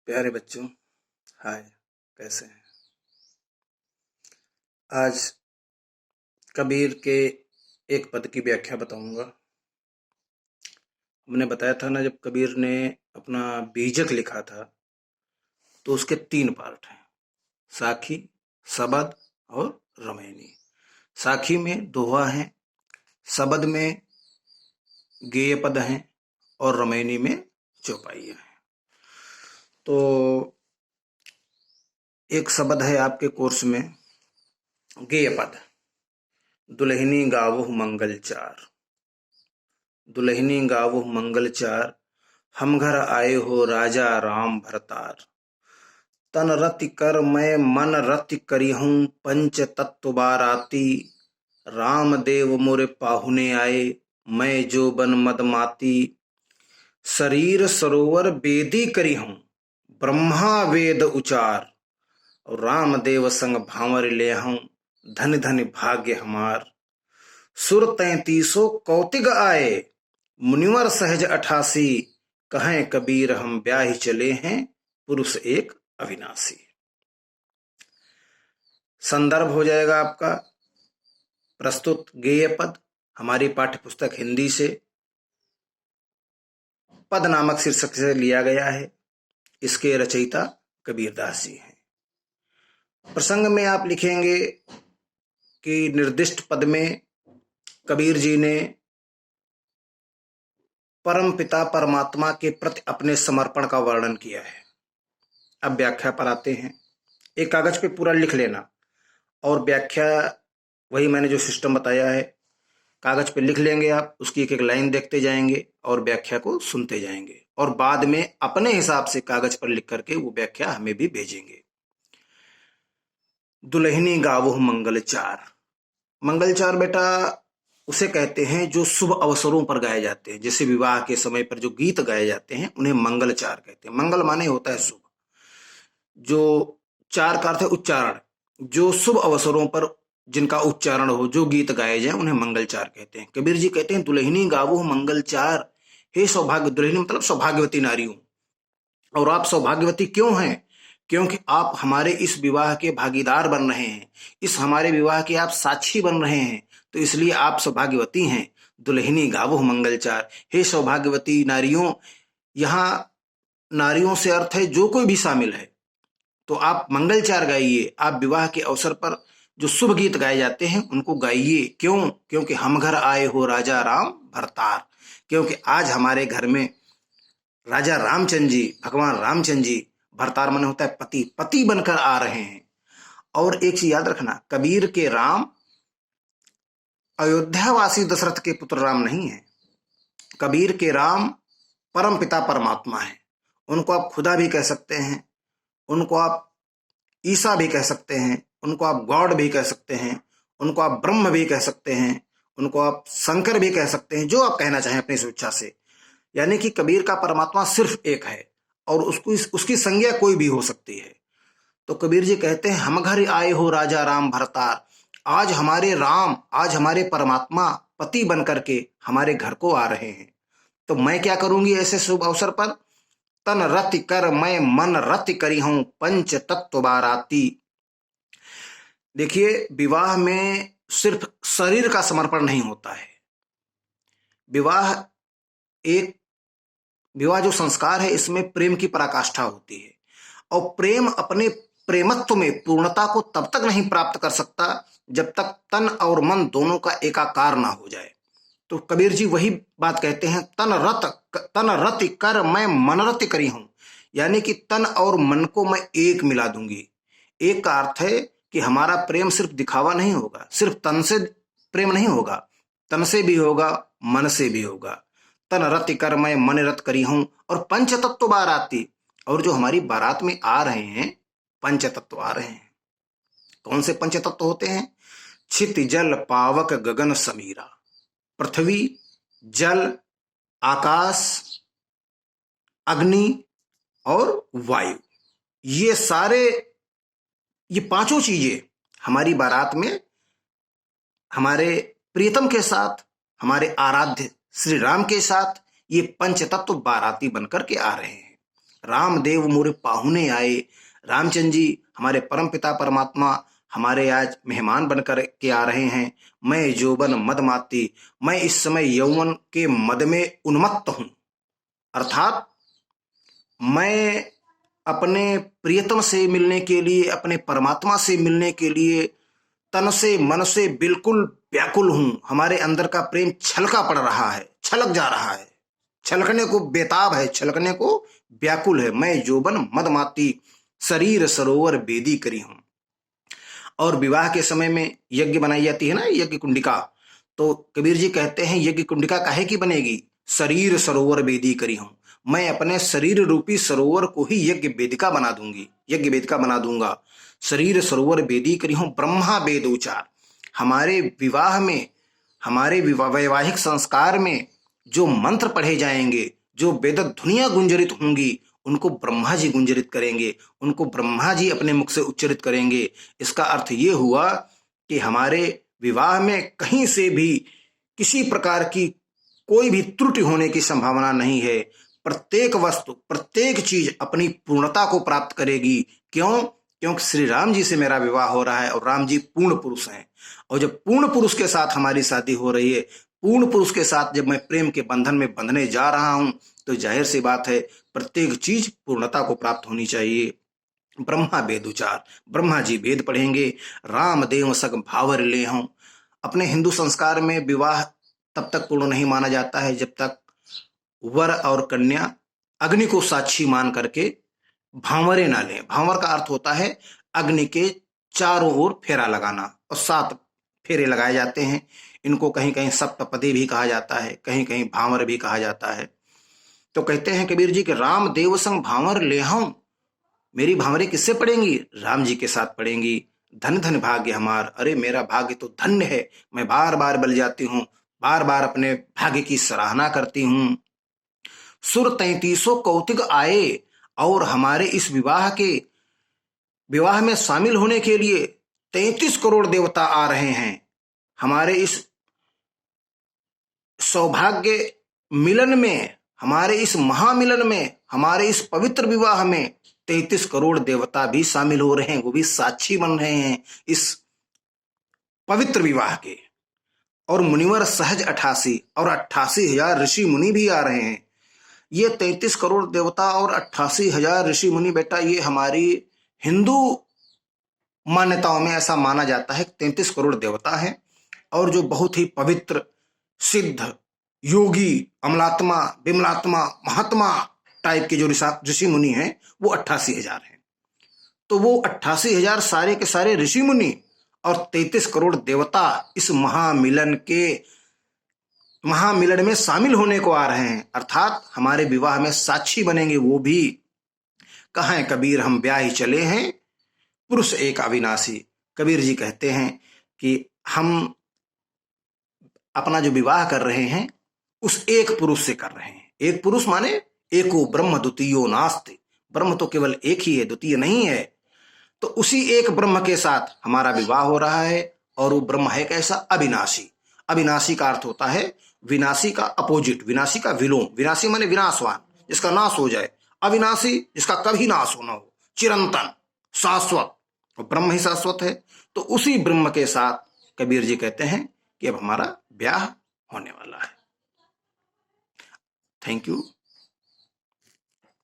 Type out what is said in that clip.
प्यारे बच्चों, हाय। कैसे हैं? आज कबीर के एक पद की व्याख्या बताऊंगा। हमने बताया था ना, जब कबीर ने अपना बीजक लिखा था तो उसके 3 पार्ट हैं: साखी, सबद और रमैनी। साखी में दोहा है, सबद में गेय पद हैं और रमैनी में चौपाइयां हैं। तो एक शब्द है आपके कोर्स में, गेय पद। दुल्हनी गावोह मंगल चार, दुल्हनी गावोह मंगल चार, हम घर आए हो राजा राम भरतार। तन रति कर मैं मन रति करिहूं, पंच तत्व बाराती। राम देव मोरे पाहुने आए, मैं जो बन मदमाती। शरीर सरोवर बेदी करिहूं, ब्रह्मा वेद उचार। और राम देव संग भांवर ले हूं, धन धन भाग्य हमार। सुर 33 कौतिग आए, मुनिवर सहज 88। कहें कबीर हम ब्याहि चले हैं, पुरुष एक अविनाशी। संदर्भ हो जाएगा आपका प्रस्तुत गेय पद, हमारी पाठ्य पुस्तक हिंदी से पद नामक शीर्षक से लिया गया है। इसके रचयिता कबीरदास जी हैं। प्रसंग में आप लिखेंगे कि निर्दिष्ट पद में कबीर जी ने परम पिता परमात्मा के प्रति अपने समर्पण का वर्णन किया है। अब व्याख्या पर आते हैं। एक कागज पे पूरा लिख लेना और व्याख्या वही मैंने जो सिस्टम बताया है, कागज पे लिख लेंगे आप, उसकी एक एक लाइन देखते जाएंगे और व्याख्या को सुनते जाएंगे और बाद में अपने हिसाब से कागज पर लिख करके वो व्याख्या हमें भी भेजेंगे। दुल्हनी गावोह मंगलचार। मंगलचार बेटा उसे कहते हैं जो शुभ अवसरों पर गाए जाते हैं। जैसे विवाह के समय पर जो गीत गाए जाते हैं उन्हें मंगलचार कहते हैं। मंगल माने होता है शुभ, जो चार का अर्थ है उच्चारण। जो शुभ अवसरों पर जिनका उच्चारण हो, जो गीत गाए जाए, उन्हें मंगलचार कहते हैं। कबीर जी कहते हैं दुल्हनी गावो मंगलचार। हे सौभाग्य, दुल्हनी मतलब सौभाग्यवती नारी हूं। और आप सौभाग्यवती क्यों हैं? क्योंकि आप हमारे इस विवाह के भागीदार बन रहे हैं, इस हमारे विवाह के आप साक्षी बन रहे हैं, तो इसलिए आप सौभाग्यवती हैं। दुल्हनी गावो मंगलचार, हे सौभाग्यवती नारियों। यहां नारियों से अर्थ है जो कोई भी शामिल है, तो आप मंगलचार गाइए। आप विवाह के अवसर पर जो शुभ गीत गाए जाते हैं उनको गाइए। क्यों? क्योंकि हम घर आए हो राजा राम भरतार। क्योंकि आज हमारे घर में राजा रामचंद्र जी, भगवान रामचंद्र जी, भरतार माने होता है पति, पति बनकर आ रहे हैं। और एक चीज याद रखना, कबीर के राम अयोध्यावासी दशरथ के पुत्र राम नहीं है। कबीर के राम परम पिता परमात्मा है। उनको आप खुदा भी कह सकते हैं, उनको आप ईसा भी कह सकते हैं, उनको आप गॉड भी कह सकते हैं, उनको आप ब्रह्म भी कह सकते हैं, उनको आप शंकर भी कह सकते हैं, जो आप कहना चाहें अपनी स्वेच्छा से। यानी कि कबीर का परमात्मा सिर्फ एक है और उसकी संज्ञा कोई भी हो सकती है। तो कबीर जी कहते हैं हम घर आए हो राजा राम भरतार। आज हमारे राम, आज हमारे परमात्मा पति बन करके हमारे घर को आ रहे हैं। तो मैं क्या करूंगी ऐसे शुभ अवसर पर? तन रति कर मैं मन रति करी हूं, पंच तत्व बाराती। देखिए, विवाह में सिर्फ शरीर का समर्पण नहीं होता है। विवाह विवाह जो संस्कार है, इसमें प्रेम की पराकाष्ठा होती है। और प्रेम अपने प्रेमत्व में पूर्णता को तब तक नहीं प्राप्त कर सकता जब तक तन और मन दोनों का एकाकार ना हो जाए। तो कबीर जी वही बात कहते हैं, तन रति कर मैं मन रति करी हूं। यानी कि तन और मन को मैं एक मिला दूंगी। एक का अर्थ है कि हमारा प्रेम सिर्फ दिखावा नहीं होगा, सिर्फ तन से प्रेम नहीं होगा, तन से भी होगा, मन से भी होगा। तन रति कर मैं मन रत करी हूं। और पंच तत्व बाराती, और जो हमारी बारात में आ रहे हैं, पंच तत्व आ रहे हैं। कौन से पंच तत्व होते हैं? छित जल पावक गगन समीरा। पृथ्वी, जल, आकाश, अग्नि और वायु, ये पांचों चीजें हमारी बारात में हमारे प्रियतम के साथ, हमारे आराध्य श्री राम के साथ, ये पंच तत्व बाराती बनकर के आ रहे हैं। रामदेव मोरे पाहुने आए। रामचंद्र जी हमारे परम पिता परमात्मा हमारे आज मेहमान बनकर के आ रहे हैं। मैं जोबन मदमाती, मैं इस समय यौवन के मद में उन्मत्त हूं, अर्थात मैं अपने प्रियतम से मिलने के लिए, अपने परमात्मा से मिलने के लिए तन से मन से बिल्कुल व्याकुल हूं। हमारे अंदर का प्रेम छलका पड़ रहा है, छलक जा रहा है, छलकने को बेताब है, छलकने को व्याकुल है। मैं जोबन मदमाती, शरीर सरोवर बेदी करी हूं। और विवाह के समय में यज्ञ बनाई जाती है ना, यज्ञ कुंडिका। तो कबीर जी कहते हैं यज्ञ कुंडिका काहे की बनेगी? शरीर सरोवर बेदी करी हूं, मैं अपने शरीर रूपी सरोवर को ही यज्ञ वेदिका बना दूंगी, यज्ञ वेदिका बना दूंगा। शरीर सरोवर बेदी करी हूं, ब्रह्मा वेद उचार। हमारे विवाह में, हमारे वैवाहिक संस्कार में जो मंत्र पढ़े जाएंगे, जो वेद ध्वनियां गुंजरित होंगी, उनको ब्रह्मा जी गुंजरित करेंगे, उनको ब्रह्मा जी अपने मुख से उच्चरित करेंगे। इसका अर्थ ये हुआ कि हमारे विवाह में कहीं से भी किसी प्रकार की कोई भी त्रुटि होने की संभावना नहीं है। प्रत्येक वस्तु, प्रत्येक चीज अपनी पूर्णता को प्राप्त करेगी। क्यों? क्योंकि श्री राम जी से मेरा विवाह हो रहा है और राम जी पूर्ण पुरुष हैं। और जब पूर्ण पुरुष के साथ हमारी शादी हो रही है, पूर्ण पुरुष के साथ जब मैं प्रेम के बंधन में बंधने जा रहा हूं, तो जाहिर सी बात है प्रत्येक चीज पूर्णता को प्राप्त होनी चाहिए। ब्रह्मा वेद उचार, ब्रह्मा जी वेद पढ़ेंगे। रामदेव सग भावर ले हूं। अपने हिंदू संस्कार में विवाह तब तक पूर्ण नहीं माना जाता है जब तक वर और कन्या अग्नि को साक्षी मान करके भांवरे ना लें। भांवर का अर्थ होता है अग्नि के चारों ओर फेरा लगाना, और 7 फेरे लगाए जाते हैं। इनको कहीं कहीं सप्तपदी भी कहा जाता है, कहीं कहीं भांवर भी कहा जाता है। तो कहते हैं कबीर जी कि राम देव संग भांवर ले हूं, मेरी भांवरे किससे पड़ेंगी? राम जी के साथ पड़ेंगी। धन धन भाग्य हमार, अरे मेरा भाग्य तो धन्य है। मैं बार बार बल जाती हूं, बार बार अपने भाग्य की सराहना करती हूं। सुर 33 कौतिक आए, और हमारे इस विवाह में शामिल होने के लिए 33 करोड़ देवता आ रहे हैं। हमारे इस सौभाग्य मिलन में, हमारे इस महामिलन में, हमारे इस पवित्र विवाह में 33 करोड़ देवता भी शामिल हो रहे हैं, वो भी साक्षी बन रहे हैं इस पवित्र विवाह के। और मुनिवर सहज 88, और 88,000 ऋषि मुनि भी आ रहे हैं। ये 33 करोड़ देवता और 88,000 ऋषि मुनि, बेटा ये हमारी हिंदू मान्यताओं में ऐसा माना जाता है 33 करोड़ देवता हैं। और जो बहुत ही पवित्र, सिद्ध, योगी, अमलात्मा, विमलात्मा, महात्मा टाइप के जो ऋषि मुनि हैं, वो 88,000 हैं। तो वो 88,000 सारे के सारे ऋषि मुनि और 33 करोड़ देवता इस महामिलन में शामिल होने को आ रहे हैं, अर्थात हमारे विवाह में साक्षी बनेंगे। वो भी कहें कबीर हम ब्याह ही चले हैं, पुरुष एक अविनाशी। कबीर जी कहते हैं कि हम अपना जो विवाह कर रहे हैं उस एक पुरुष से कर रहे हैं। एक पुरुष माने एको ब्रह्म द्वितीयो नास्ति, ब्रह्म तो केवल एक ही है, द्वितीय नहीं है। तो उसी एक ब्रह्म के साथ हमारा विवाह हो रहा है। और वो ब्रह्म है कैसा? अविनाशी। अविनाशी का अर्थ होता है विनाशी का अपोजिट, विनाशी का विलोम। विनाशी माने विनाशवान, जिसका नाश हो जाए। अविनाशी, जिसका कभी नाश होना हो, चिरंतन, शाश्वत। और ब्रह्म ही शाश्वत है। तो उसी ब्रह्म के साथ कबीर जी कहते हैं कि अब हमारा ब्याह होने वाला है। Thank you.